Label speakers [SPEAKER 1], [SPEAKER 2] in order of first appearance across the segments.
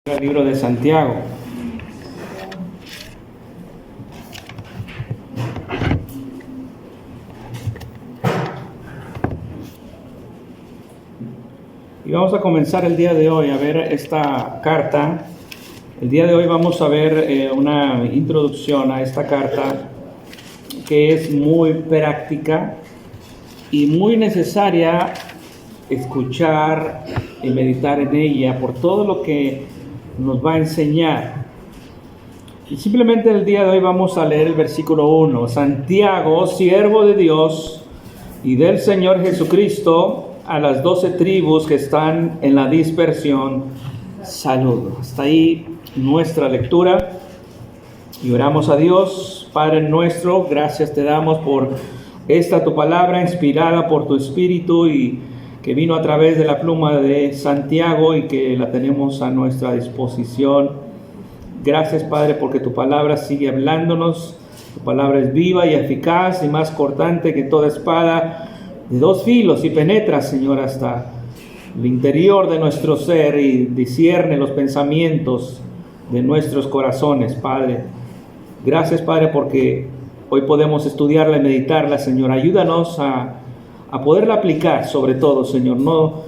[SPEAKER 1] El libro de Santiago. Y vamos a comenzar el día de hoy a ver esta carta. El día de hoy vamos a ver una introducción a esta carta que es muy práctica y muy necesaria escuchar y meditar en ella por todo lo que nos va a enseñar. Y simplemente el día de hoy vamos a leer el versículo 1. Santiago, siervo de Dios y del Señor Jesucristo, a las 12 tribus que están en la dispersión, saludo. Hasta ahí nuestra lectura. Y oramos a Dios. Padre nuestro, gracias te damos por esta tu palabra inspirada por tu Espíritu y que vino a través de la pluma de Santiago y que la tenemos a nuestra disposición. Gracias, Padre, porque tu palabra sigue hablándonos. Tu palabra es viva y eficaz y más cortante que toda espada de dos filos y penetra, Señor, hasta el interior de nuestro ser y discierne los pensamientos de nuestros corazones, Padre. Gracias, Padre, porque hoy podemos estudiarla y meditarla, Señor. Ayúdanos a poderla aplicar, sobre todo, Señor. No,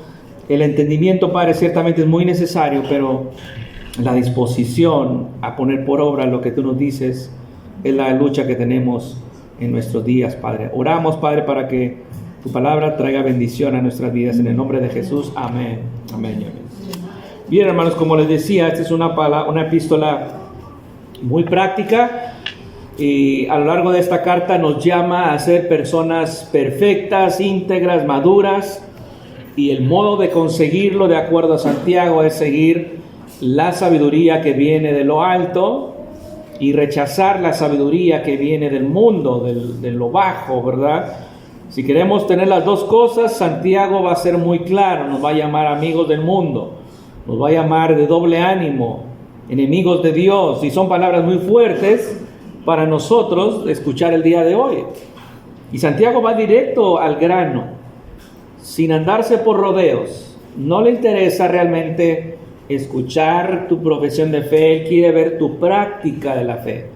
[SPEAKER 1] el entendimiento, Padre, ciertamente es muy necesario, pero la disposición a poner por obra lo que tú nos dices es la lucha que tenemos en nuestros días, Padre. Oramos, Padre, para que tu palabra traiga bendición a nuestras vidas. En el nombre de Jesús, amén. Amén y amén. Bien, hermanos, como les decía, esta es una epístola muy práctica. Y a lo largo de esta carta nos llama a ser personas perfectas, íntegras, maduras, y el modo de conseguirlo, de acuerdo a Santiago, es seguir la sabiduría que viene de lo alto y rechazar la sabiduría que viene del mundo, de lo bajo, ¿verdad? Si queremos tener las dos cosas, Santiago va a ser muy claro, nos va a llamar amigos del mundo, nos va a llamar de doble ánimo, enemigos de Dios, y son palabras muy fuertes para nosotros escuchar el día de hoy. Y Santiago va directo al grano, sin andarse por rodeos. No le interesa realmente escuchar tu profesión de fe, él quiere ver tu práctica de la fe.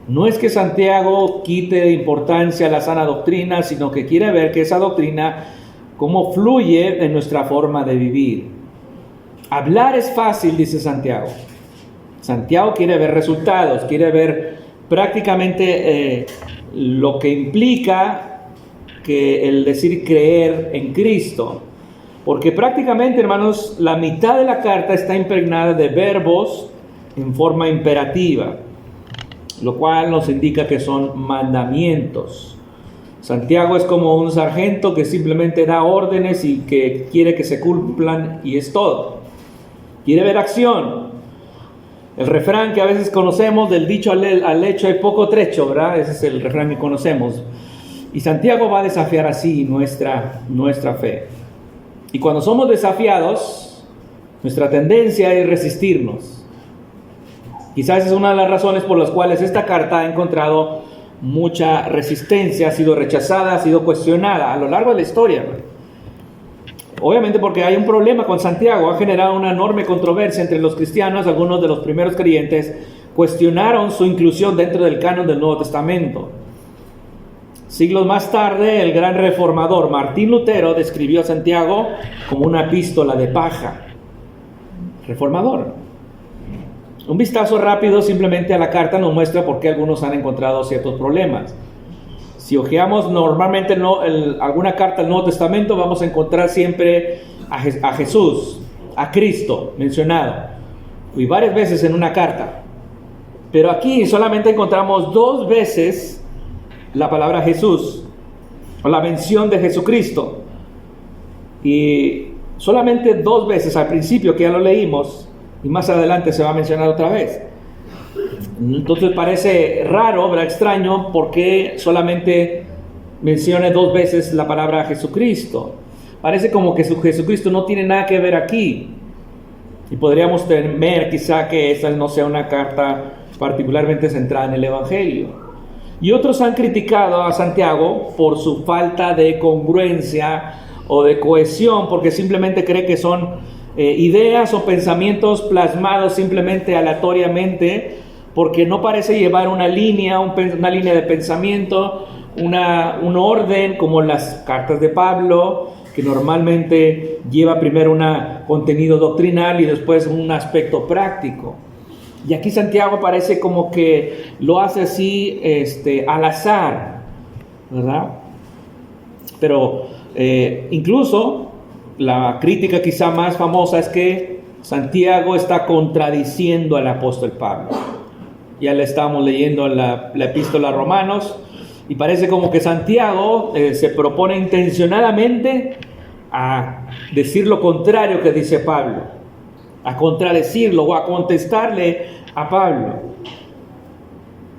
[SPEAKER 1] No es que Santiago quite importancia a la sana doctrina, sino que quiere ver que esa doctrina, cómo fluye en nuestra forma de vivir. Hablar es fácil, dice Santiago. Santiago quiere ver resultados, quiere ver prácticamente lo que implica que el decir creer en Cristo, porque prácticamente, hermanos, la mitad de la carta está impregnada de verbos en forma imperativa, lo cual nos indica que son mandamientos. Santiago es como un sargento que simplemente da órdenes y que quiere que se cumplan, y es todo. Quiere ver acción. El refrán que a veces conocemos, del dicho al hecho hay poco trecho, ¿verdad? Ese es el refrán que conocemos. Y Santiago va a desafiar así nuestra fe. Y cuando somos desafiados, nuestra tendencia es resistirnos. Quizás es una de las razones por las cuales esta carta ha encontrado mucha resistencia, ha sido rechazada, ha sido cuestionada a lo largo de la historia, ¿no? Obviamente porque hay un problema con Santiago, ha generado una enorme controversia entre los cristianos. Algunos de los primeros creyentes cuestionaron su inclusión dentro del canon del Nuevo Testamento. Siglos más tarde, el gran reformador Martín Lutero describió a Santiago como una epístola de paja. Reformador. Un vistazo rápido simplemente a la carta nos muestra por qué algunos han encontrado ciertos problemas. Si hojeamos normalmente alguna carta del Nuevo Testamento, vamos a encontrar siempre a Jesús, a Cristo mencionado, y varias veces en una carta. Pero aquí solamente encontramos 2 veces la palabra Jesús, o la mención de Jesucristo. Y solamente 2 veces al principio, que ya lo leímos, y más adelante se va a mencionar otra vez. Entonces parece raro, ¿verdad? Extraño, porque solamente mencione 2 veces la palabra Jesucristo. Parece como que Jesucristo no tiene nada que ver aquí. Y podríamos temer quizá que esta no sea una carta particularmente centrada en el Evangelio. Y otros han criticado a Santiago por su falta de congruencia o de cohesión, porque simplemente cree que son ideas o pensamientos plasmados simplemente aleatoriamente, porque no parece llevar una línea de pensamiento, un orden como las cartas de Pablo, que normalmente lleva primero un contenido doctrinal y después un aspecto práctico. Y aquí Santiago parece como que lo hace así al azar, ¿verdad? Pero incluso la crítica quizá más famosa es que Santiago está contradiciendo al apóstol Pablo. Ya le estamos leyendo la epístola a Romanos y parece como que Santiago se propone intencionadamente a decir lo contrario que dice Pablo, a contradecirlo o a contestarle a Pablo.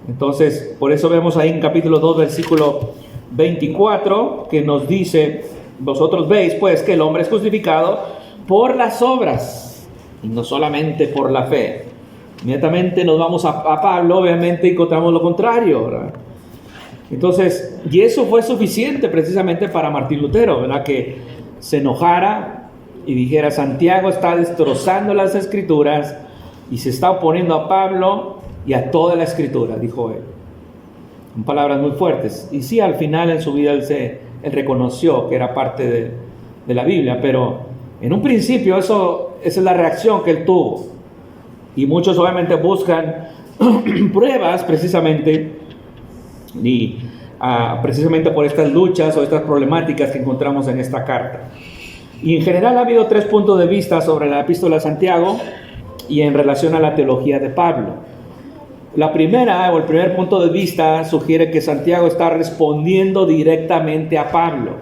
[SPEAKER 1] Entonces, por eso vemos ahí en capítulo 2, versículo 24, que nos dice: vosotros veis pues que el hombre es justificado por las obras y no solamente por la fe. Inmediatamente nos vamos a Pablo, obviamente encontramos lo contrario, ¿verdad? Entonces, y eso fue suficiente precisamente para Martín Lutero, ¿verdad? Que se enojara y dijera: Santiago está destrozando las escrituras y se está oponiendo a Pablo y a toda la escritura, dijo él. Son palabras muy fuertes. Y sí, al final en su vida él reconoció que era parte de la Biblia, pero en un principio esa es la reacción que él tuvo. Y muchos obviamente buscan pruebas precisamente precisamente por estas luchas o estas problemáticas que encontramos en esta carta. Y en general ha habido 3 puntos de vista sobre la epístola de Santiago y en relación a la teología de Pablo. La primera, o el primer punto de vista, sugiere que Santiago está respondiendo directamente a Pablo.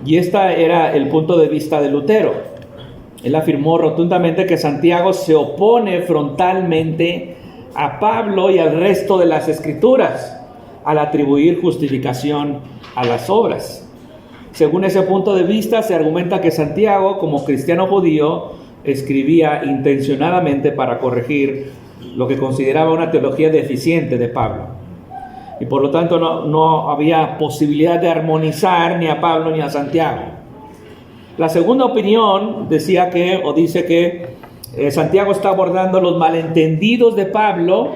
[SPEAKER 1] Y este era el punto de vista de Lutero. Él afirmó rotundamente que Santiago se opone frontalmente a Pablo y al resto de las escrituras al atribuir justificación a las obras. Según ese punto de vista, se argumenta que Santiago, como cristiano judío, escribía intencionadamente para corregir lo que consideraba una teología deficiente de Pablo. Y por lo tanto no había posibilidad de armonizar ni a Pablo ni a Santiago. La segunda opinión dice que Santiago está abordando los malentendidos de Pablo.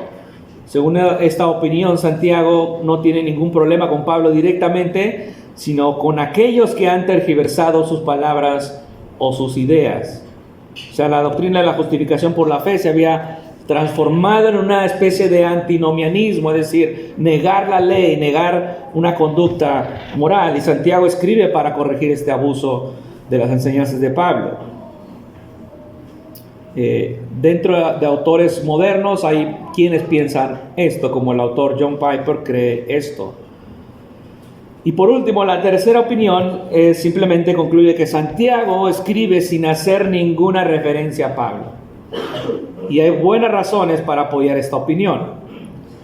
[SPEAKER 1] Según esta opinión, Santiago no tiene ningún problema con Pablo directamente, sino con aquellos que han tergiversado sus palabras o sus ideas. O sea, la doctrina de la justificación por la fe se había transformado en una especie de antinomianismo, es decir, negar la ley, negar una conducta moral. Y Santiago escribe para corregir este abuso de las enseñanzas de Pablo. Dentro de autores modernos hay quienes piensan esto, como el autor John Piper cree esto. Y por último, la tercera opinión simplemente concluye que Santiago escribe sin hacer ninguna referencia a Pablo. Y hay buenas razones para apoyar esta opinión.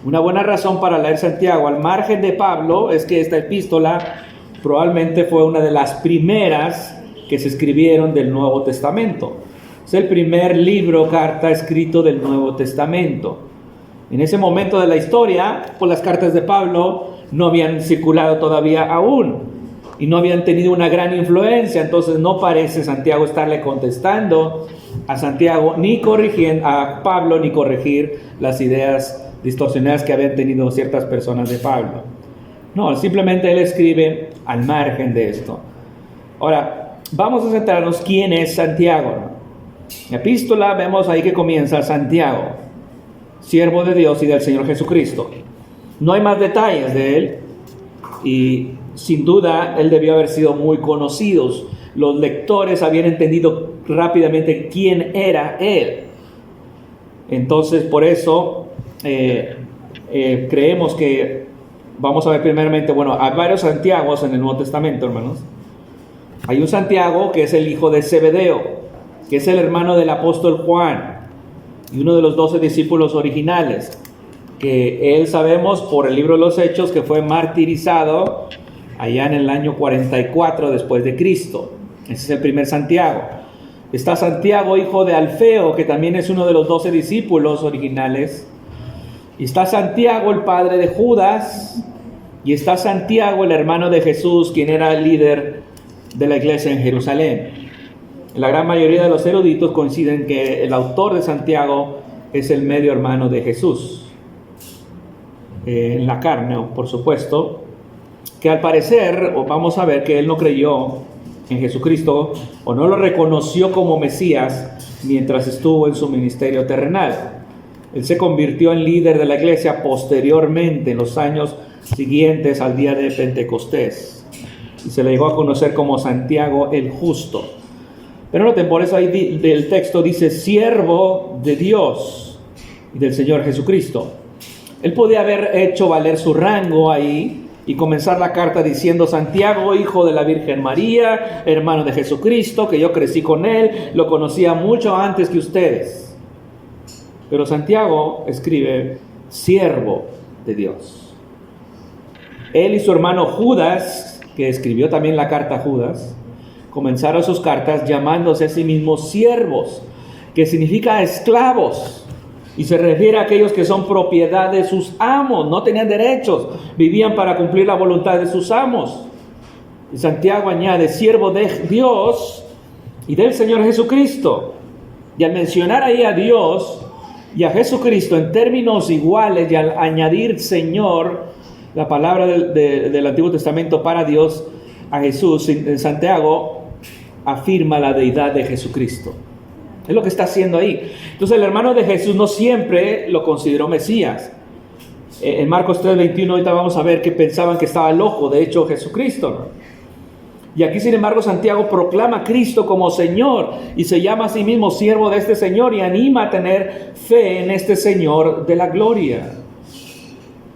[SPEAKER 1] Una buena razón para leer Santiago al margen de Pablo es que esta epístola probablemente fue una de las primeras que se escribieron del Nuevo Testamento. Es el primer libro, carta escrito del Nuevo Testamento. En ese momento de la historia, pues las cartas de Pablo no habían circulado todavía aún y no habían tenido una gran influencia. Entonces no parece Santiago estarle contestando a Santiago a Pablo, ni corregir las ideas distorsionadas que habían tenido ciertas personas de Pablo. No, simplemente él escribe al margen de esto. Ahora, vamos a centrarnos quién es Santiago. La epístola vemos ahí que comienza: Santiago, siervo de Dios y del Señor Jesucristo. No hay más detalles de él y sin duda él debió haber sido muy conocido. Los lectores habían entendido rápidamente quién era él. Entonces por eso creemos que vamos a ver primeramente, hay varios Santiagos en el Nuevo Testamento, hermanos. Hay un Santiago que es el hijo de Zebedeo, que es el hermano del apóstol Juan y uno de los 12 discípulos originales, que él sabemos por el libro de los Hechos que fue martirizado allá en el año 44 después de Cristo. Ese es el primer Santiago. Está Santiago, hijo de Alfeo, que también es uno de los 12 discípulos originales. Y está Santiago, el padre de Judas. Y está Santiago, el hermano de Jesús, quien era el líder de la iglesia en Jerusalén. La gran mayoría de los eruditos coinciden que el autor de Santiago es el medio hermano de Jesús, en la carne, por supuesto, que al parecer, o vamos a ver que él no creyó en Jesucristo o no lo reconoció como Mesías mientras estuvo en su ministerio terrenal. Él se convirtió en líder de la iglesia posteriormente, en los años siguientes al día de Pentecostés, y se le llegó a conocer como Santiago el Justo. Pero noten, por eso ahí del texto dice siervo de Dios y del Señor Jesucristo. Él podía haber hecho valer su rango ahí y comenzar la carta diciendo: Santiago, hijo de la Virgen María, hermano de Jesucristo, que yo crecí con él, lo conocía mucho antes que ustedes. Pero Santiago escribe siervo de Dios. Él y su hermano Judas, que escribió también la carta a Judas, comenzaron sus cartas llamándose a sí mismos siervos, que significa esclavos. Y se refiere a aquellos que son propiedad de sus amos, no tenían derechos, vivían para cumplir la voluntad de sus amos. Y Santiago añade, siervo de Dios y del Señor Jesucristo. Y al mencionar ahí a Dios y a Jesucristo en términos iguales y al añadir Señor, la palabra del Antiguo Testamento para Dios, a Jesús, en Santiago afirma la deidad de Jesucristo. Es lo que está haciendo ahí. Entonces el hermano de Jesús no siempre lo consideró Mesías. En Marcos 3:21 ahorita vamos a ver que pensaban que estaba loco, de hecho Jesucristo, ¿no? Y aquí sin embargo Santiago proclama a Cristo como Señor y se llama a sí mismo siervo de este Señor y anima a tener fe en este Señor de la gloria.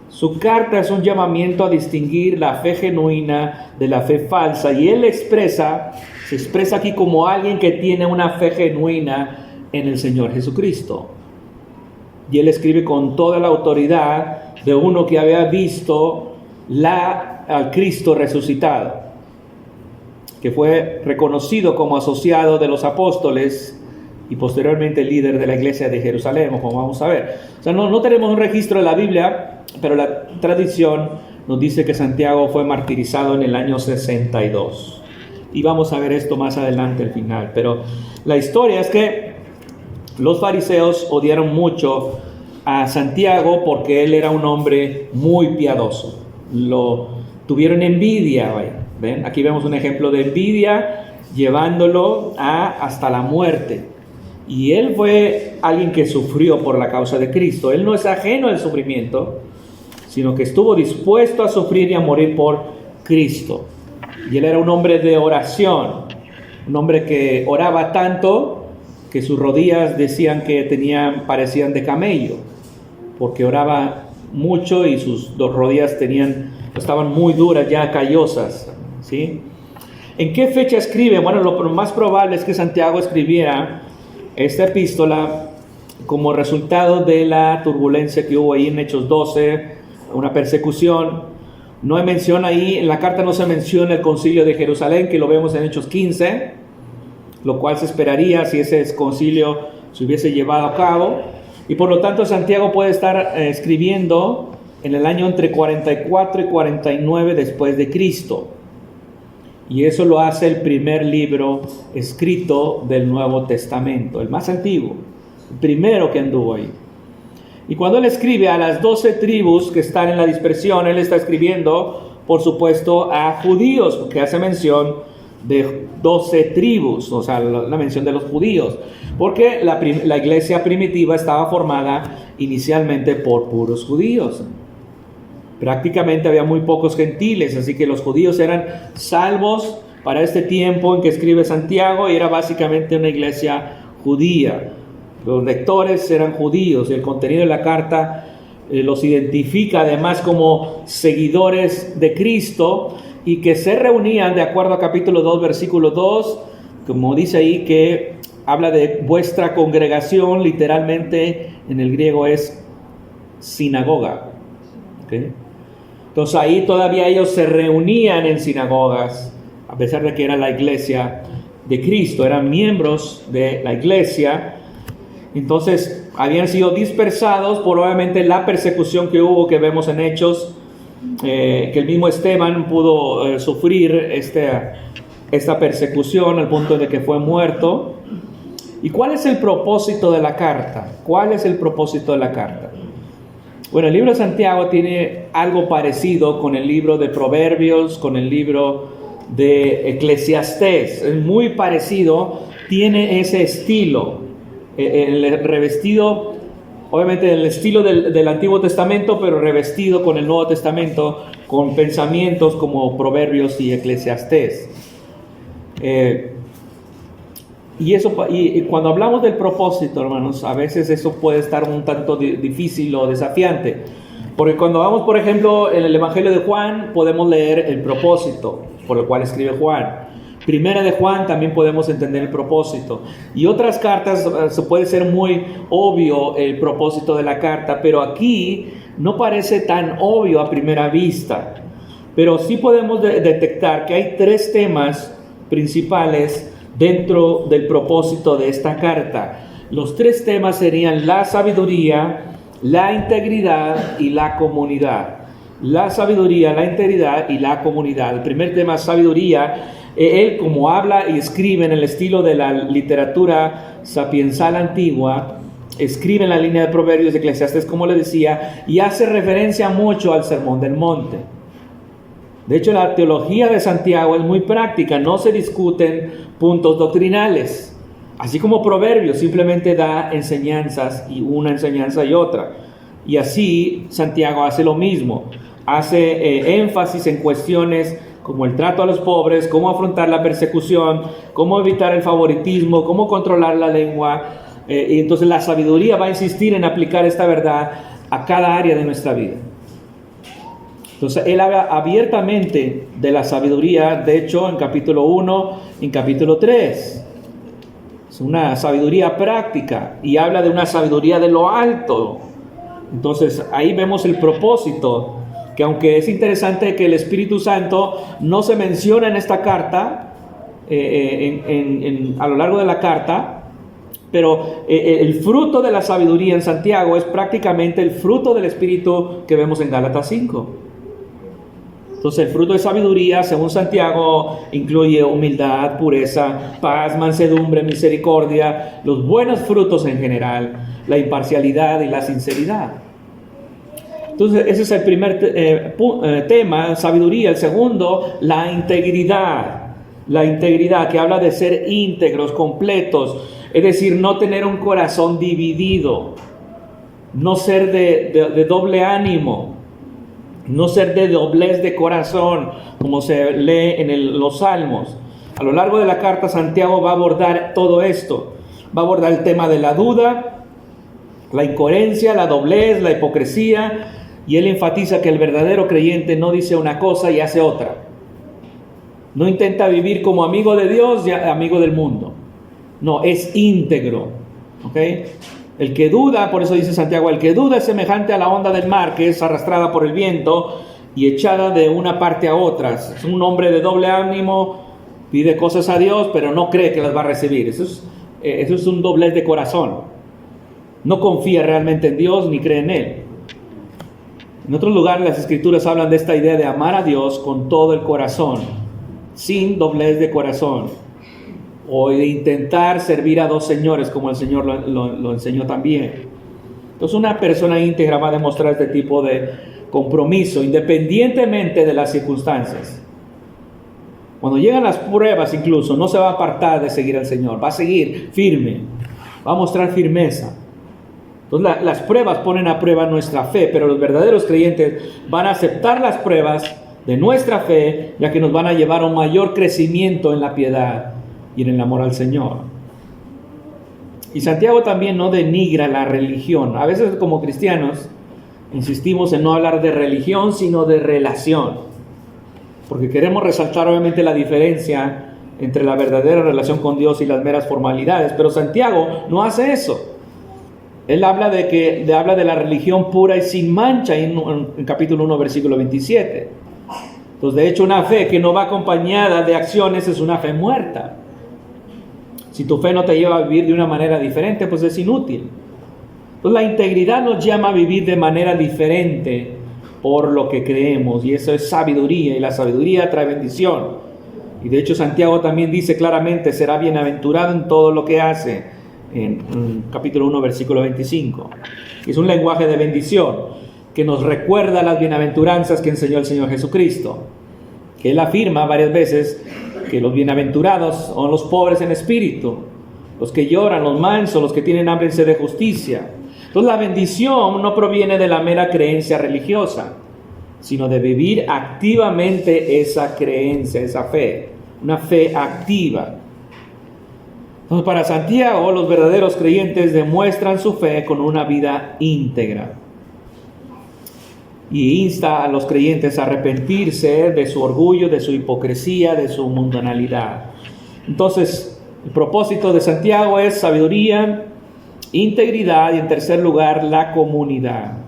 [SPEAKER 1] Su carta es un llamamiento a distinguir la fe genuina de la fe falsa, y él se expresa aquí como alguien que tiene una fe genuina en el Señor Jesucristo. Y él escribe con toda la autoridad de uno que había visto al Cristo resucitado, que fue reconocido como asociado de los apóstoles y posteriormente líder de la iglesia de Jerusalén, como vamos a ver. O sea, no tenemos un registro de la Biblia, pero la tradición nos dice que Santiago fue martirizado en el año 62. Y vamos a ver esto más adelante al final. Pero la historia es que los fariseos odiaron mucho a Santiago porque él era un hombre muy piadoso. Lo tuvieron envidia, vaya. ¿Ven? Aquí vemos un ejemplo de envidia llevándolo hasta la muerte. Y él fue alguien que sufrió por la causa de Cristo. Él no es ajeno al sufrimiento, sino que estuvo dispuesto a sufrir y a morir por Cristo. Y él era un hombre de oración, un hombre que oraba tanto que sus rodillas decían que parecían de camello, porque oraba mucho y sus dos rodillas estaban muy duras, ya callosas, ¿sí? ¿En qué fecha escribe? Bueno, lo más probable es que Santiago escribiera esta epístola como resultado de la turbulencia que hubo ahí en Hechos 12, una persecución. No hay mención ahí, en la carta no se menciona el concilio de Jerusalén, que lo vemos en Hechos 15, lo cual se esperaría si ese concilio se hubiese llevado a cabo. Y por lo tanto Santiago puede estar escribiendo en el año entre 44 y 49 después de Cristo. Y eso lo hace el primer libro escrito del Nuevo Testamento, el más antiguo, el primero que anduvo ahí. Y cuando él escribe a las 12 tribus que están en la dispersión, él está escribiendo, por supuesto, a judíos, porque hace mención de 12 tribus, o sea, la mención de los judíos, porque la iglesia primitiva estaba formada inicialmente por puros judíos. Prácticamente había muy pocos gentiles, así que los judíos eran salvos para este tiempo en que escribe Santiago, y era básicamente una iglesia judía. Los lectores eran judíos y el contenido de la carta los identifica además como seguidores de Cristo y que se reunían de acuerdo a capítulo 2, versículo 2, como dice ahí, que habla de vuestra congregación, literalmente en el griego es sinagoga. ¿Okay? Entonces ahí todavía ellos se reunían en sinagogas, a pesar de que era la iglesia de Cristo, eran miembros de la iglesia. Entonces habían sido dispersados por obviamente la persecución que hubo, que vemos en Hechos, que el mismo Esteban pudo sufrir esta persecución al punto de que fue muerto. ¿Y cuál es el propósito de la carta? ¿Cuál es el propósito de la carta? Bueno, el libro de Santiago tiene algo parecido con el libro de Proverbios, con el libro de Eclesiastés. Es muy parecido, tiene ese estilo, el revestido, obviamente el estilo del Antiguo Testamento, pero revestido con el Nuevo Testamento, con pensamientos como Proverbios y Eclesiastés. Y cuando hablamos del propósito, hermanos, a veces eso puede estar un tanto difícil o desafiante. Porque cuando vamos, por ejemplo, en el Evangelio de Juan, podemos leer el propósito por el cual escribe Juan. Primera de Juan también podemos entender el propósito. Y otras cartas se puede ser muy obvio el propósito de la carta, pero aquí no parece tan obvio a primera vista. Pero sí podemos detectar que hay tres temas principales dentro del propósito de esta carta. Los tres temas serían la sabiduría, la integridad y la comunidad. La sabiduría, la integridad y la comunidad. El primer tema, sabiduría, él como habla y escribe en el estilo de la literatura sapiensal antigua, escribe en la línea de Proverbios de Eclesiastés, como le decía, y hace referencia mucho al Sermón del Monte. De hecho, la teología de Santiago es muy práctica, no se discuten puntos doctrinales. Así como Proverbios simplemente da enseñanzas, y una enseñanza y otra. Y así Santiago hace lo mismo, hace énfasis en cuestiones como el trato a los pobres, cómo afrontar la persecución, cómo evitar el favoritismo, cómo controlar la lengua. Y entonces la sabiduría va a insistir en aplicar esta verdad a cada área de nuestra vida. Entonces, él habla abiertamente de la sabiduría, de hecho, en capítulo 1, en capítulo 3. Es una sabiduría práctica y habla de una sabiduría de lo alto. Entonces, ahí vemos el propósito, que aunque es interesante que el Espíritu Santo no se menciona en esta carta, a lo largo de la carta, pero el fruto de la sabiduría en Santiago es prácticamente el fruto del Espíritu que vemos en Gálatas 5. Entonces el fruto de sabiduría, según Santiago, incluye humildad, pureza, paz, mansedumbre, misericordia, los buenos frutos en general, la imparcialidad y la sinceridad. Entonces ese es el primer tema, sabiduría. El segundo, la integridad. La integridad, que habla de ser íntegros, completos, es decir, no tener un corazón dividido, no ser de doble ánimo, no ser de doblez de corazón, como se lee en los Salmos. A lo largo de la carta, Santiago va a abordar todo esto. Va a abordar el tema de la duda, la incoherencia, la doblez, la hipocresía, y él enfatiza que el verdadero creyente no dice una cosa y hace otra. No intenta vivir como amigo de Dios y amigo del mundo. No, es íntegro. ¿Ok? El que duda, por eso dice Santiago, el que duda es semejante a la onda del mar, que es arrastrada por el viento y echada de una parte a otra. Es un hombre de doble ánimo, pide cosas a Dios, pero no cree que las va a recibir. Eso es un doblez de corazón. No confía realmente en Dios ni cree en Él. En otros lugares las Escrituras hablan de esta idea de amar a Dios con todo el corazón, sin doblez de corazón, o de intentar servir a dos señores, como el Señor lo enseñó también. Entonces una persona íntegra va a demostrar este tipo de compromiso, independientemente de las circunstancias. Cuando llegan las pruebas incluso, no se va a apartar de seguir al Señor, va a seguir firme, va a mostrar firmeza. Entonces las pruebas ponen a prueba nuestra fe, pero los verdaderos creyentes van a aceptar las pruebas de nuestra fe, ya que nos van a llevar a un mayor crecimiento en la piedad y en el amor al Señor. Y Santiago también no denigra la religión. A veces como cristianos insistimos en no hablar de religión, sino de relación, porque queremos resaltar obviamente la diferencia entre la verdadera relación con Dios y las meras formalidades, pero Santiago no hace eso. Él habla de la religión pura y sin mancha en capítulo 1, versículo 27. Entonces, de hecho, una fe que no va acompañada de acciones es una fe muerta. Si tu fe no te lleva a vivir de una manera diferente, pues es inútil. Entonces la integridad nos llama a vivir de manera diferente por lo que creemos, y eso es sabiduría, y la sabiduría trae bendición. Y de hecho Santiago también dice claramente, será bienaventurado en todo lo que hace, en capítulo 1, versículo 25. Es un lenguaje de bendición que nos recuerda las bienaventuranzas que enseñó el Señor Jesucristo. Que Él afirma varias veces que los bienaventurados son los pobres en espíritu, los que lloran, los mansos, los que tienen hambre y sed de justicia. Entonces la bendición no proviene de la mera creencia religiosa, sino de vivir activamente esa creencia, esa fe, una fe activa. Entonces para Santiago, los verdaderos creyentes demuestran su fe con una vida íntegra. Y insta a los creyentes a arrepentirse de su orgullo, de su hipocresía, de su mundanalidad. Entonces, el propósito de Santiago es sabiduría, integridad y en tercer lugar, la comunidad.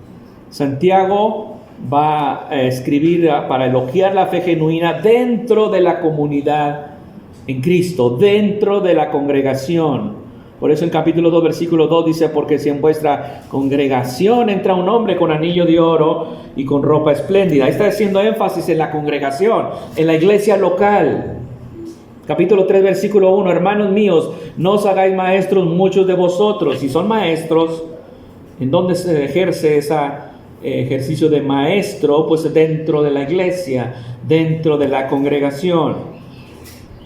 [SPEAKER 1] Santiago va a escribir para elogiar la fe genuina dentro de la comunidad en Cristo, dentro de la congregación. Por eso en capítulo 2, versículo 2 dice, porque si en vuestra congregación entra un hombre con anillo de oro y con ropa espléndida. Ahí está haciendo énfasis en la congregación, en la iglesia local. Capítulo 3, versículo 1, hermanos míos, no os hagáis maestros muchos de vosotros. Si son maestros, ¿en dónde se ejerce ese ejercicio de maestro? Pues dentro de la iglesia, dentro de la congregación.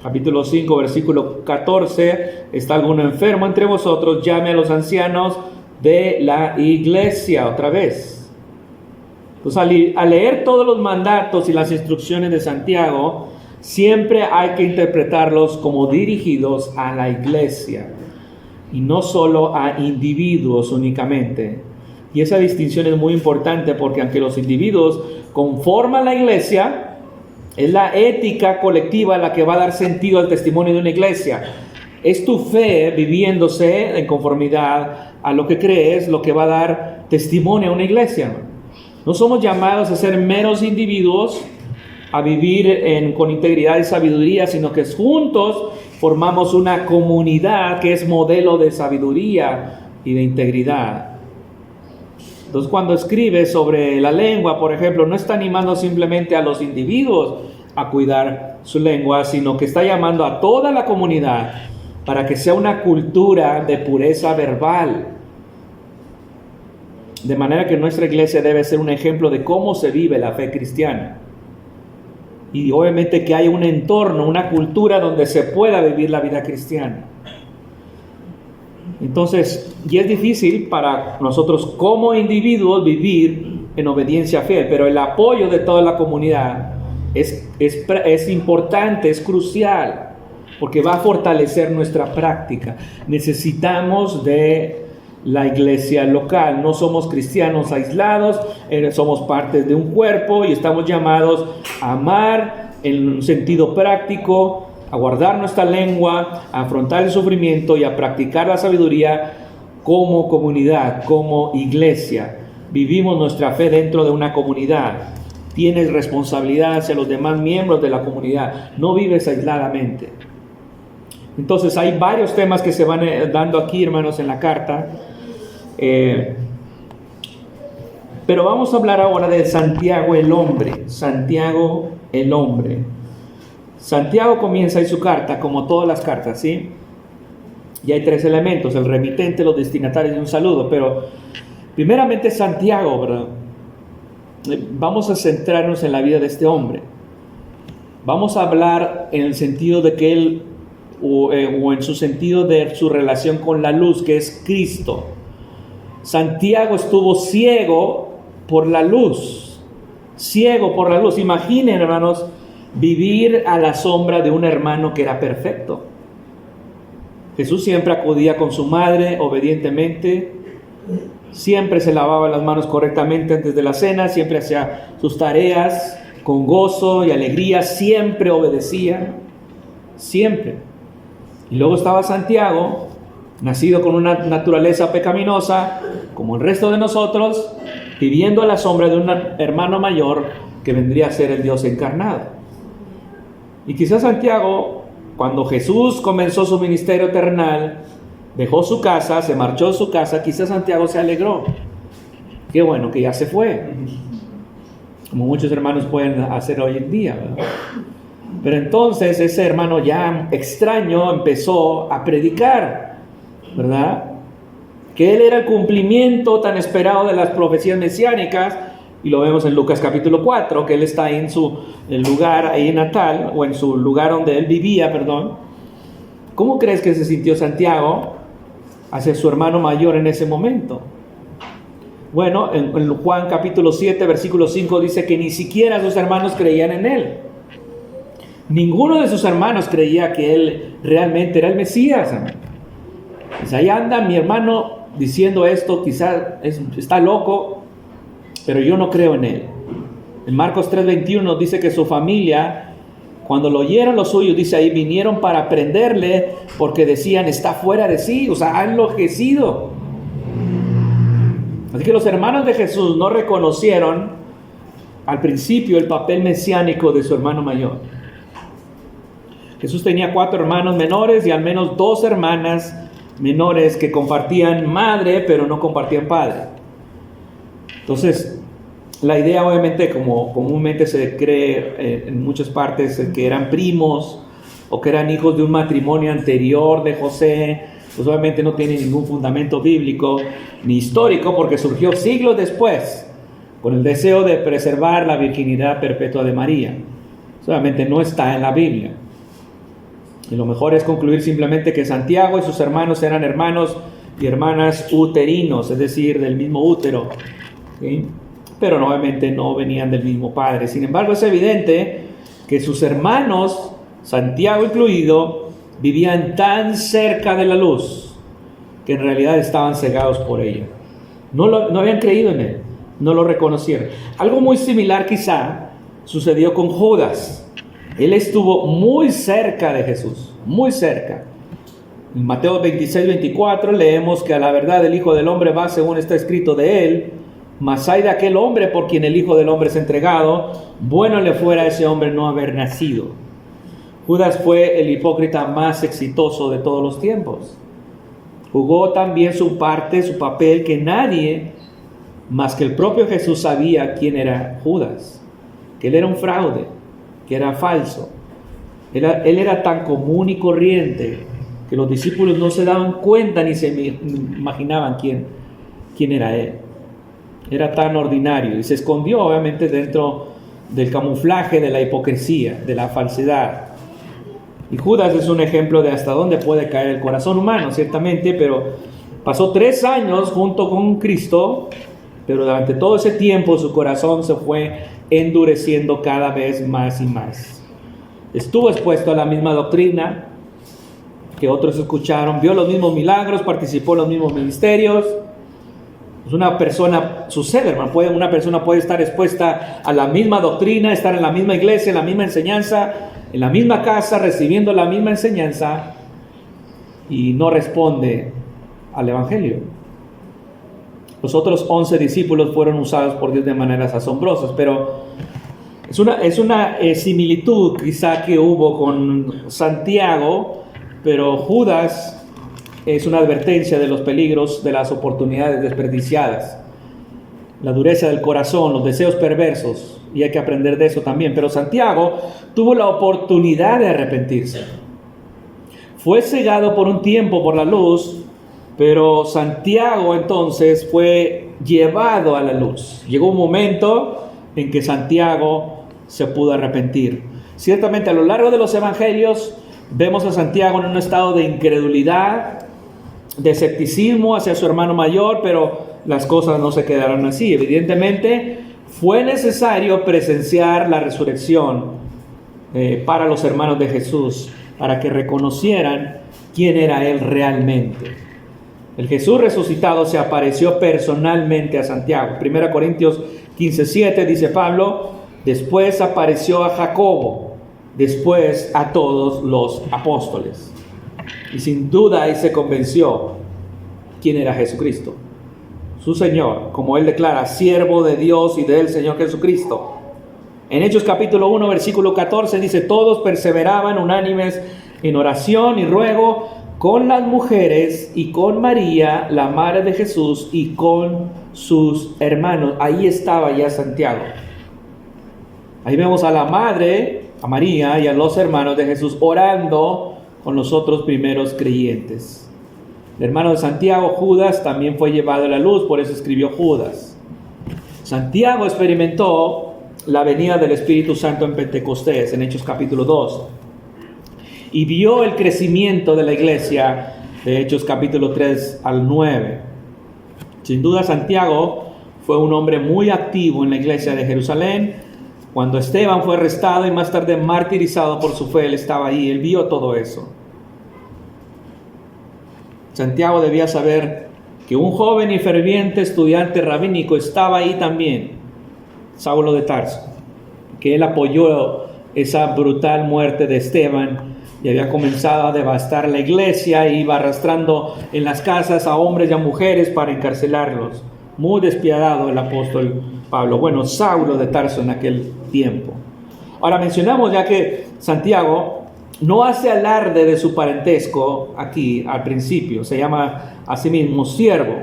[SPEAKER 1] Capítulo 5, versículo 14, ¿está alguno enfermo entre vosotros? Llame a los ancianos de la iglesia, otra vez. Entonces, al leer todos los mandatos y las instrucciones de Santiago, siempre hay que interpretarlos como dirigidos a la iglesia y no solo a individuos únicamente. Y esa distinción es muy importante porque aunque los individuos conforman la iglesia, es la ética colectiva la que va a dar sentido al testimonio de una iglesia. Es tu fe viviéndose en conformidad a lo que crees, lo que va a dar testimonio a una iglesia. No somos llamados a ser meros individuos, a vivir con integridad y sabiduría, sino que juntos formamos una comunidad que es modelo de sabiduría y de integridad. Entonces, cuando escribe sobre la lengua, por ejemplo, no está animando simplemente a los individuos a cuidar su lengua, sino que está llamando a toda la comunidad para que sea una cultura de pureza verbal. De manera que nuestra iglesia debe ser un ejemplo de cómo se vive la fe cristiana. Y obviamente que haya un entorno, una cultura donde se pueda vivir la vida cristiana. Entonces, y es difícil para nosotros como individuos vivir en obediencia fiel, pero el apoyo de toda la comunidad es importante, es crucial, porque va a fortalecer nuestra práctica. Necesitamos de la iglesia local, no somos cristianos aislados, somos parte de un cuerpo y estamos llamados a amar en un sentido práctico, a guardar nuestra lengua, a afrontar el sufrimiento y a practicar la sabiduría como comunidad, como iglesia. Vivimos nuestra fe dentro de una comunidad. Tienes responsabilidad hacia los demás miembros de la comunidad. No vives aisladamente. Entonces hay varios temas que se van dando aquí, hermanos, en la carta. Pero vamos a hablar ahora de Santiago el hombre. Santiago el hombre. Santiago comienza ahí su carta, como todas las cartas, ¿sí? Y hay tres elementos: el remitente, los destinatarios y un saludo. Pero primeramente Santiago, ¿verdad? Vamos a centrarnos en la vida de este hombre. Vamos a hablar en el sentido de que él, o en su sentido de su relación con la luz, que es Cristo. Santiago estuvo ciego por la luz. Ciego por la luz. Imaginen, hermanos, vivir a la sombra de un hermano que era perfecto. Jesús siempre acudía con su madre obedientemente, siempre se lavaba las manos correctamente antes de la cena, siempre hacía sus tareas con gozo y alegría, siempre obedecía, siempre. Y luego estaba Santiago, nacido con una naturaleza pecaminosa, como el resto de nosotros, viviendo a la sombra de un hermano mayor que vendría a ser el Dios encarnado. Y quizás Santiago, cuando Jesús comenzó su ministerio terrenal, dejó su casa, se marchó de su casa, quizás Santiago se alegró. Qué bueno que ya se fue. Como muchos hermanos pueden hacer hoy en día, ¿verdad? Pero entonces ese hermano ya extraño empezó a predicar, ¿verdad? Que él era el cumplimiento tan esperado de las profecías mesiánicas, y lo vemos en Lucas capítulo 4, que él está ahí en su lugar ahí natal, o en su lugar donde él vivía, perdón. ¿Cómo crees que se sintió Santiago hacia su hermano mayor en ese momento? Bueno, en Juan capítulo 7, versículo 5 dice que ni siquiera sus hermanos creían en él. Ninguno de sus hermanos creía que él realmente era el Mesías. Pues ahí anda mi hermano diciendo esto, quizás está loco, pero yo no creo en él. En Marcos 3:21 nos dice que su familia, cuando lo oyeron los suyos, dice ahí, vinieron para prenderle porque decían, está fuera de sí, o sea, ha enloquecido. Así que los hermanos de Jesús no reconocieron al principio el papel mesiánico de su hermano mayor. Jesús tenía 4 hermanos menores y al menos 2 hermanas menores que compartían madre, pero no compartían padre. Entonces, la idea obviamente, como comúnmente se cree en muchas partes, que eran primos o que eran hijos de un matrimonio anterior de José, pues obviamente no tiene ningún fundamento bíblico ni histórico, porque surgió siglos después con el deseo de preservar la virginidad perpetua de María. Obviamente no está en la Biblia. Y lo mejor es concluir simplemente que Santiago y sus hermanos eran hermanos y hermanas uterinos, es decir, del mismo útero, ¿sí? Pero obviamente no venían del mismo padre. Sin embargo, es evidente que sus hermanos, Santiago incluido, vivían tan cerca de la luz que en realidad estaban cegados por ella. No habían creído en él, no lo reconocieron. Algo muy similar quizá sucedió con Judas. Él estuvo muy cerca de Jesús, muy cerca. En Mateo 26:24 leemos que a la verdad el Hijo del Hombre va según está escrito de él, mas hay de aquel hombre por quien el Hijo del Hombre es entregado, bueno le fuera a ese hombre no haber nacido. Judas fue el hipócrita más exitoso de todos los tiempos. Jugó también su papel, que nadie más que el propio Jesús sabía quién era Judas, que él era un fraude, que era falso. Él era tan común y corriente que los discípulos no se daban cuenta ni se imaginaban quién era él. Era tan ordinario y se escondió obviamente dentro del camuflaje de la hipocresía, de la falsedad. Y Judas es un ejemplo de hasta dónde puede caer el corazón humano, ciertamente, pero pasó 3 años junto con Cristo, pero durante todo ese tiempo su corazón se fue endureciendo cada vez más y más. Estuvo expuesto a la misma doctrina que otros escucharon, vio los mismos milagros, participó en los mismos ministerios. Pues una persona, sucede, hermano, una persona puede estar expuesta a la misma doctrina, estar en la misma iglesia, en la misma enseñanza, en la misma casa, recibiendo la misma enseñanza, y no responde al Evangelio. Los otros 11 discípulos fueron usados por Dios de maneras asombrosas, pero es una similitud quizá que hubo con Santiago, pero Judas es una advertencia de los peligros de las oportunidades desperdiciadas, la dureza del corazón, los deseos perversos, y hay que aprender de eso también. Pero Santiago tuvo la oportunidad de arrepentirse. Fue cegado por un tiempo por la luz, pero Santiago entonces fue llevado a la luz. Llegó un momento en que Santiago se pudo arrepentir. Ciertamente a lo largo de los evangelios vemos a Santiago en un estado de incredulidad, de escepticismo hacia su hermano mayor, pero las cosas no se quedaron así. Evidentemente fue necesario presenciar la resurrección para los hermanos de Jesús, para que reconocieran quién era él realmente. El Jesús resucitado se apareció personalmente a Santiago. 1 Corintios 15:7 dice Pablo, después apareció a Jacobo, después a todos los apóstoles. Y sin duda ahí se convenció quién era Jesucristo, su Señor, como él declara, siervo de Dios y del Señor Jesucristo. En Hechos capítulo 1, versículo 14 dice, todos perseveraban unánimes en oración y ruego con las mujeres y con María, la madre de Jesús, y con sus hermanos. Ahí estaba ya Santiago. Ahí vemos a la madre a María y a los hermanos de Jesús, orando con los otros primeros creyentes. El hermano de Santiago, Judas, también fue llevado a la luz, por eso escribió Judas. Santiago experimentó la venida del Espíritu Santo en Pentecostés, en Hechos capítulo 2, y vio el crecimiento de la iglesia de Hechos capítulo 3 al 9. Sin duda, Santiago fue un hombre muy activo en la iglesia de Jerusalén. Cuando Esteban fue arrestado y más tarde martirizado por su fe, él estaba ahí, él vio todo eso. Santiago debía saber que un joven y ferviente estudiante rabínico estaba ahí también, Saulo de Tarso, que él apoyó esa brutal muerte de Esteban y había comenzado a devastar la iglesia e iba arrastrando en las casas a hombres y a mujeres para encarcelarlos. Muy despiadado el apóstol Pablo. Bueno, Saulo de Tarso en aquel tiempo. Ahora mencionamos ya que Santiago no hace alarde de su parentesco aquí al principio. Se llama a sí mismo siervo.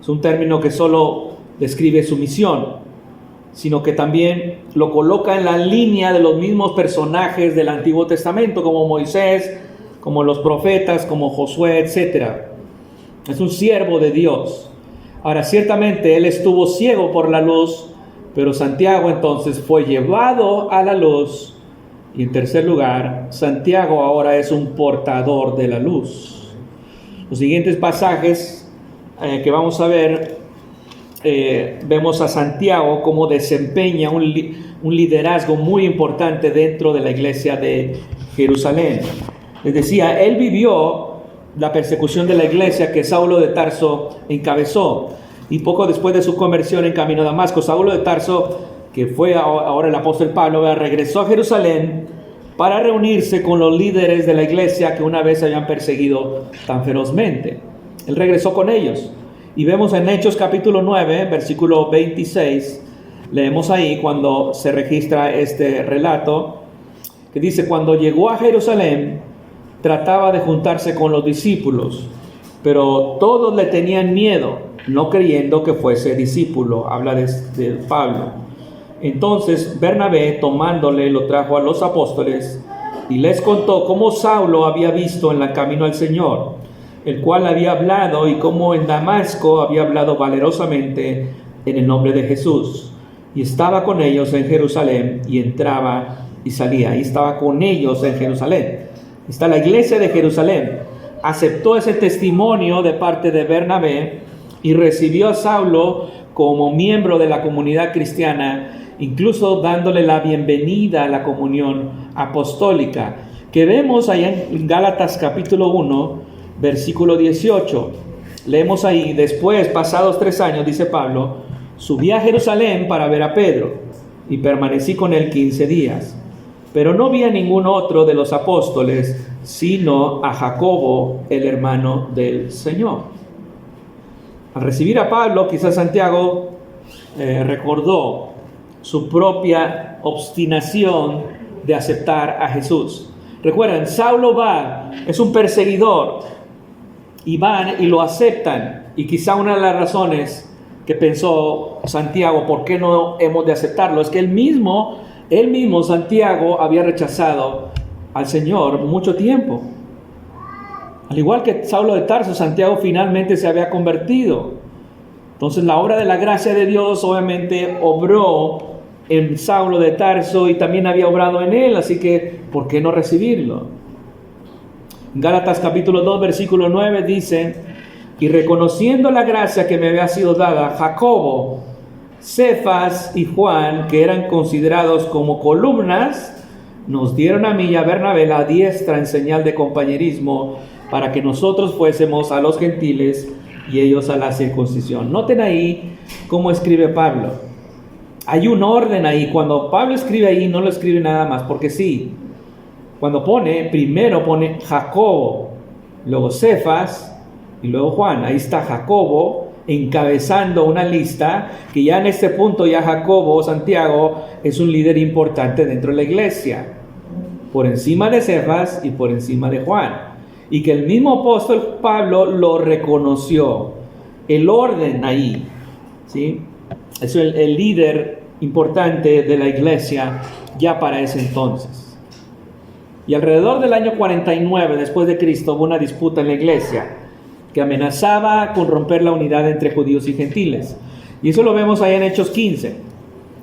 [SPEAKER 1] Es un término que solo describe su misión, sino que también lo coloca en la línea de los mismos personajes del Antiguo Testamento, como Moisés, como los profetas, como Josué, etc. Es un siervo de Dios. Ahora, ciertamente él estuvo ciego por la luz, pero Santiago entonces fue llevado a la luz. Y en tercer lugar, Santiago ahora es un portador de la luz. Los siguientes pasajes que vamos a ver, vemos a Santiago cómo desempeña un liderazgo muy importante dentro de la iglesia de Jerusalén. Les decía, él vivió la persecución de la iglesia que Saulo de Tarso encabezó. Y poco después de su conversión en camino a Damasco, Saulo de Tarso, que fue ahora el apóstol Pablo, regresó a Jerusalén para reunirse con los líderes de la iglesia que una vez habían perseguido tan ferozmente. Él regresó con ellos. Y vemos en Hechos capítulo 9, versículo 26, leemos ahí cuando se registra este relato, que dice: cuando llegó a Jerusalén, trataba de juntarse con los discípulos, pero todos le tenían miedo, no creyendo que fuese discípulo. Habla de Pablo. Entonces Bernabé, tomándole, lo trajo a los apóstoles y les contó cómo Saulo había visto en el camino al Señor, el cual había hablado, y cómo en Damasco había hablado valerosamente en el nombre de Jesús. Y estaba con ellos en Jerusalén, y entraba y salía. Y estaba con ellos en Jerusalén. Está la iglesia de Jerusalén. Aceptó ese testimonio de parte de Bernabé y recibió a Saulo como miembro de la comunidad cristiana, incluso dándole la bienvenida a la comunión apostólica, que vemos allá en Gálatas capítulo 1, versículo 18. Leemos ahí: después, pasados 3 años, dice Pablo, subí a Jerusalén para ver a Pedro, y permanecí con él 15 días. Pero no vi a ningún otro de los apóstoles, sino a Jacobo, el hermano del Señor. Al recibir a Pablo, quizás Santiago recordó su propia obstinación de aceptar a Jesús. Recuerden, Saulo es un perseguidor, y van y lo aceptan. Y quizá una de las razones que pensó Santiago, ¿por qué no hemos de aceptarlo?, es que él mismo, Santiago, había rechazado al Señor mucho tiempo. Al igual que Saulo de Tarso, Santiago finalmente se había convertido. Entonces la obra de la gracia de Dios obviamente obró en Saulo de Tarso y también había obrado en él, así que ¿por qué no recibirlo? En Gálatas capítulo 2, versículo 9 dice: y reconociendo la gracia que me había sido dada, Jacobo, Cefas y Juan, que eran considerados como columnas, nos dieron a mí y a Bernabé la diestra en señal de compañerismo, para que nosotros fuésemos a los gentiles y ellos a la circuncisión. Noten ahí cómo escribe Pablo. Hay un orden ahí. Cuando Pablo escribe ahí, no lo escribe nada más, porque sí. Cuando primero pone Jacobo, luego Cefas y luego Juan. Ahí está Jacobo encabezando una lista que ya en este punto ya Jacobo, Santiago, es un líder importante dentro de la iglesia, por encima de Cefas y por encima de Juan. Y que el mismo apóstol Pablo lo reconoció. El orden ahí, ¿sí? Es el líder importante de la iglesia ya para ese entonces. Y alrededor del año 49 después de Cristo hubo una disputa en la iglesia que amenazaba con romper la unidad entre judíos y gentiles. Y eso lo vemos ahí en Hechos 15,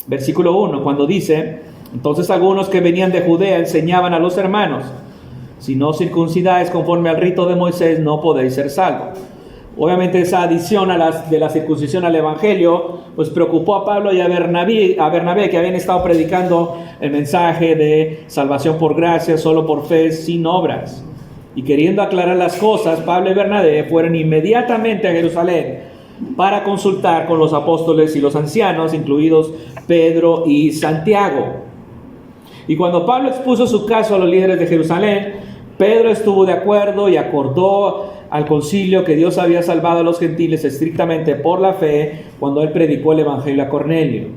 [SPEAKER 1] versículo 1, cuando dice: entonces algunos que venían de Judea enseñaban a los hermanos: si no circuncidáis conforme al rito de Moisés, no podéis ser salvos. Obviamente esa adición de la circuncisión al evangelio pues preocupó a Pablo y a Bernabé, que habían estado predicando el mensaje de salvación por gracia, solo por fe, sin obras. Y queriendo aclarar las cosas, Pablo y Bernabé fueron inmediatamente a Jerusalén para consultar con los apóstoles y los ancianos, incluidos Pedro y Santiago. Y cuando Pablo expuso su caso a los líderes de Jerusalén, Pedro estuvo de acuerdo y acordó al concilio que Dios había salvado a los gentiles estrictamente por la fe cuando él predicó el evangelio a Cornelio.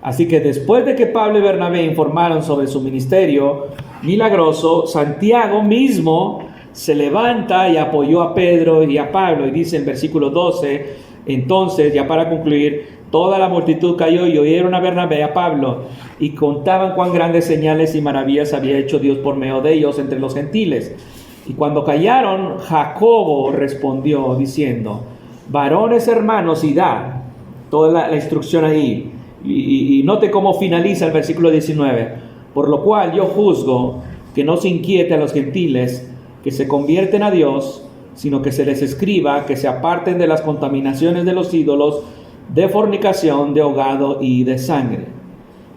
[SPEAKER 1] Así que después de que Pablo y Bernabé informaron sobre su ministerio milagroso, Santiago mismo se levanta y apoyó a Pedro y a Pablo, y dice en versículo 12: entonces, ya para concluir, toda la multitud cayó y oyeron a Bernabé y a Pablo, y contaban cuán grandes señales y maravillas había hecho Dios por medio de ellos entre los gentiles. Y cuando callaron, Jacobo respondió diciendo: varones hermanos, y da toda la instrucción ahí. Y note cómo finaliza el versículo 19: por lo cual yo juzgo que no se inquiete a los gentiles que se convierten a Dios, sino que se les escriba que se aparten de las contaminaciones de los ídolos, de fornicación, de ahogado y de sangre.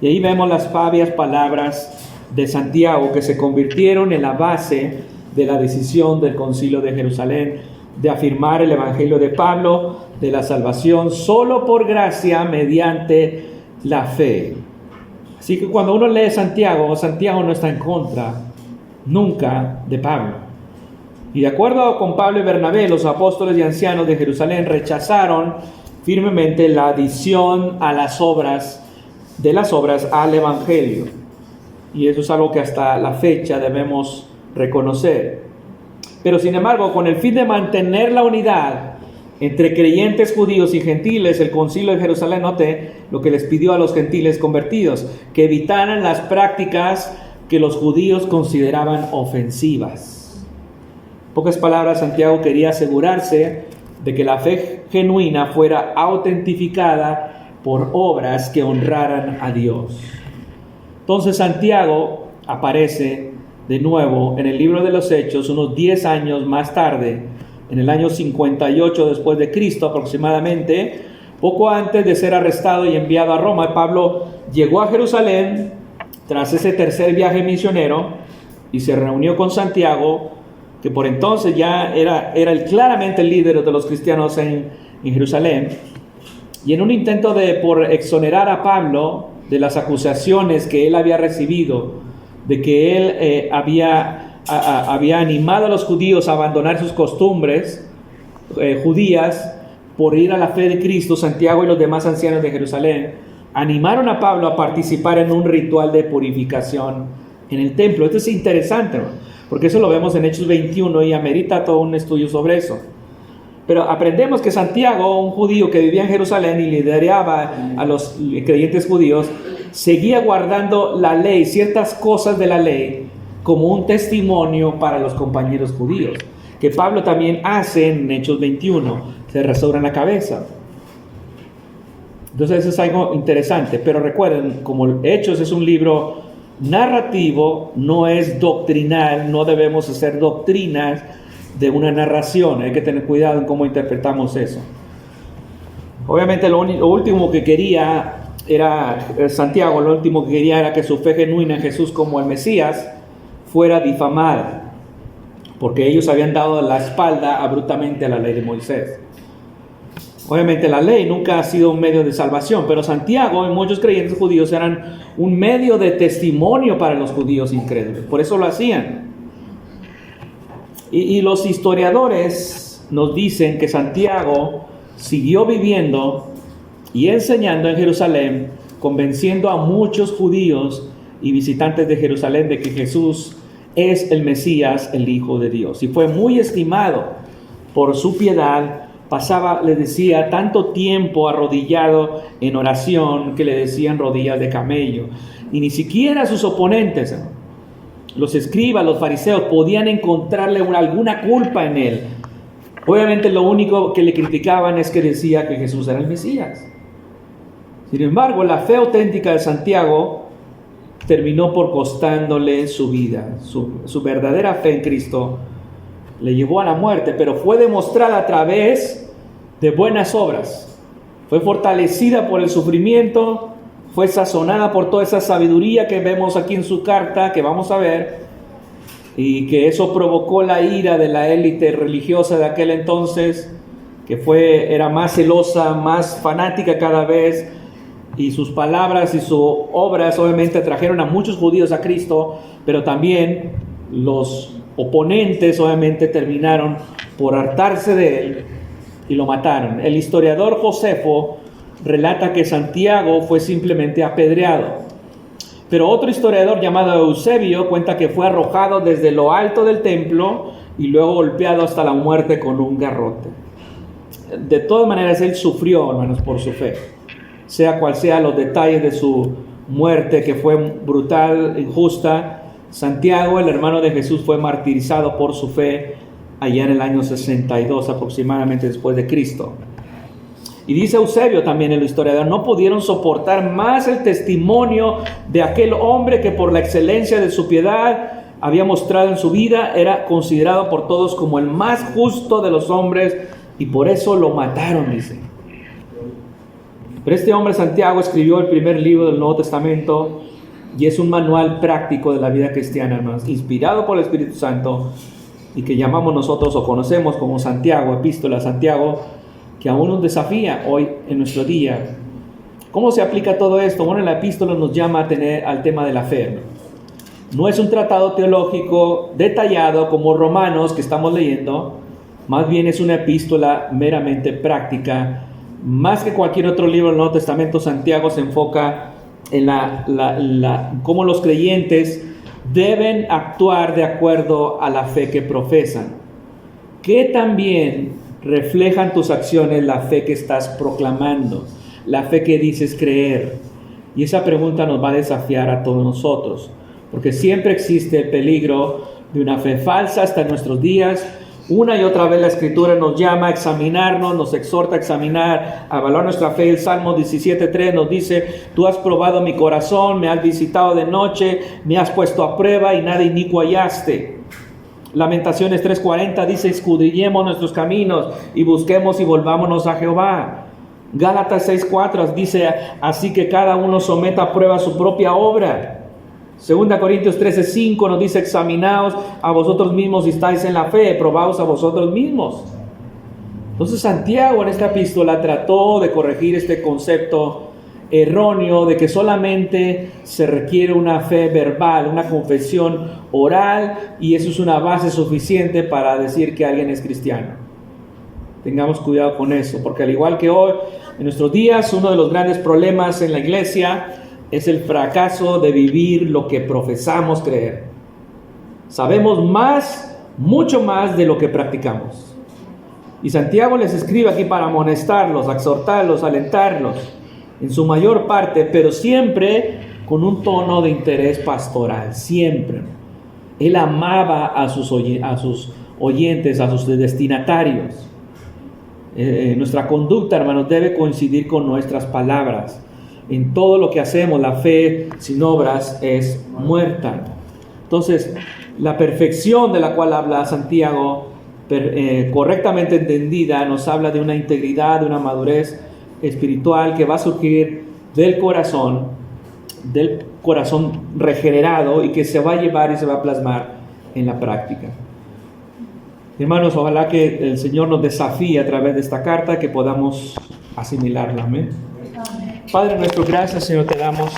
[SPEAKER 1] Y ahí vemos las sabias palabras de Santiago que se convirtieron en la base de la decisión del Concilio de Jerusalén de afirmar el evangelio de Pablo de la salvación solo por gracia mediante la fe. Así que cuando uno lee Santiago, Santiago no está en contra nunca de Pablo. Y de acuerdo con Pablo y Bernabé, los apóstoles y ancianos de Jerusalén rechazaron firmemente la adición a las obras al evangelio. Y eso es algo que hasta la fecha debemos reconocer. Pero sin embargo, con el fin de mantener la unidad entre creyentes judíos y gentiles, el concilio de Jerusalén, note lo que les pidió a los gentiles convertidos: que evitaran las prácticas que los judíos consideraban ofensivas. En pocas palabras, Santiago quería asegurarse de que la fe genuina fuera autentificada por obras que honraran a Dios. Entonces Santiago aparece de nuevo en el libro de los Hechos unos 10 años más tarde, en el año 58 después de Cristo aproximadamente, poco antes de ser arrestado y enviado a Roma. Pablo llegó a Jerusalén tras ese tercer viaje misionero y se reunió con Santiago, que por entonces ya era claramente el líder de los cristianos en Jerusalén. Y en un intento por exonerar a Pablo de las acusaciones que él había recibido, de que él había animado a los judíos a abandonar sus costumbres judías por ir a la fe de Cristo, Santiago y los demás ancianos de Jerusalén animaron a Pablo a participar en un ritual de purificación en el templo. Esto es interesante, ¿no? Porque eso lo vemos en Hechos 21 y amerita todo un estudio sobre eso. Pero aprendemos que Santiago, un judío que vivía en Jerusalén y lideraba a los creyentes judíos, seguía guardando la ley, ciertas cosas de la ley, como un testimonio para los compañeros judíos, que Pablo también hace en Hechos 21, se restauran la cabeza. Entonces eso es algo interesante, pero recuerden, como Hechos es un libro narrativo, no es doctrinal, no debemos hacer doctrinas de una narración, hay que tener cuidado en cómo interpretamos eso. Obviamente lo último que quería era Santiago, lo último que quería era que su fe genuina en Jesús como el Mesías fuera difamada, porque ellos habían dado la espalda abruptamente a la ley de Moisés. Obviamente la ley nunca ha sido un medio de salvación, pero Santiago y muchos creyentes judíos eran un medio de testimonio para los judíos incrédulos, por eso lo hacían. Y los historiadores nos dicen que Santiago siguió viviendo y enseñando en Jerusalén, convenciendo a muchos judíos y visitantes de Jerusalén de que Jesús es el Mesías, el Hijo de Dios. Y fue muy estimado por su piedad. Le decía, tanto tiempo arrodillado en oración que le decían rodillas de camello. Y ni siquiera sus oponentes los escribas, los fariseos, podían encontrarle alguna culpa en él. Obviamente lo único que le criticaban es que decía que Jesús era el Mesías. Sin embargo, la fe auténtica de Santiago terminó por costándole su vida. Su verdadera fe en Cristo le llevó a la muerte, pero fue demostrada a través de buenas obras. Fue fortalecida por el sufrimiento, fue sazonada por toda esa sabiduría que vemos aquí en su carta, que vamos a ver, y que eso provocó la ira de la élite religiosa de aquel entonces, que era más celosa, más fanática cada vez, y sus palabras y sus obras obviamente trajeron a muchos judíos a Cristo, pero también los oponentes obviamente terminaron por hartarse de él y lo mataron. El historiador Josefo relata que Santiago fue simplemente apedreado, pero otro historiador llamado Eusebio cuenta que fue arrojado desde lo alto del templo y luego golpeado hasta la muerte con un garrote. De todas maneras, él sufrió, hermanos, por su fe. Sea cual sea los detalles de su muerte, que fue brutal, injusta, Santiago, el hermano de Jesús, fue martirizado por su fe allá en el año 62 aproximadamente después de Cristo. Y dice Eusebio también, el historiador, no pudieron soportar más el testimonio de aquel hombre que por la excelencia de su piedad había mostrado en su vida, era considerado por todos como el más justo de los hombres y por eso lo mataron, dice. Pero este hombre, Santiago, escribió el primer libro del Nuevo Testamento y es un manual práctico de la vida cristiana, hermanos, inspirado por el Espíritu Santo y que llamamos nosotros o conocemos como Santiago, Epístola a Santiago, que aún nos desafía hoy en nuestro día. ¿Cómo se aplica todo esto? Bueno, la epístola nos llama al tema de la fe. No es un tratado teológico detallado como Romanos que estamos leyendo, más bien es una epístola meramente práctica. Más que cualquier otro libro del Nuevo Testamento, Santiago se enfoca en cómo los creyentes deben actuar de acuerdo a la fe que profesan. Que también reflejan tus acciones la fe que estás proclamando, la fe que dices creer. Y esa pregunta nos va a desafiar a todos nosotros, porque siempre existe el peligro de una fe falsa hasta en nuestros días. Una y otra vez la Escritura nos llama a examinarnos, nos exhorta a examinar, a evaluar nuestra fe. El Salmo 17:3 nos dice: tú has probado mi corazón, me has visitado de noche, me has puesto a prueba y nada inicuo hallaste. Lamentaciones 3:40 dice: escudriñemos nuestros caminos y busquemos y volvámonos a Jehová. Gálatas 6:4 dice: así que cada uno someta a prueba su propia obra. 2 Corintios 13:5 nos dice: examinaos a vosotros mismos si estáis en la fe, probaos a vosotros mismos. Entonces Santiago en esta epístola trató de corregir este concepto erróneo de que solamente se requiere una fe verbal, una confesión oral, y eso es una base suficiente para decir que alguien es cristiano. Tengamos cuidado con eso, porque al igual que hoy, en nuestros días, uno de los grandes problemas en la iglesia es el fracaso de vivir lo que profesamos creer. Sabemos más, mucho más de lo que practicamos. Y Santiago les escribe aquí para amonestarlos, exhortarlos, alentarlos, en su mayor parte, pero siempre con un tono de interés pastoral, siempre. Él amaba a sus oyentes, a sus destinatarios. Nuestra conducta, hermanos, debe coincidir con nuestras palabras. En todo lo que hacemos, la fe sin obras es muerta. Entonces, la perfección de la cual habla Santiago, correctamente entendida, nos habla de una integridad, de una madurez espiritual que va a surgir del corazón regenerado y que se va a llevar y se va a plasmar en la práctica. Hermanos, ojalá que el Señor nos desafíe a través de esta carta, que podamos asimilarla. Amén. Padre nuestro, gracias, Señor, te damos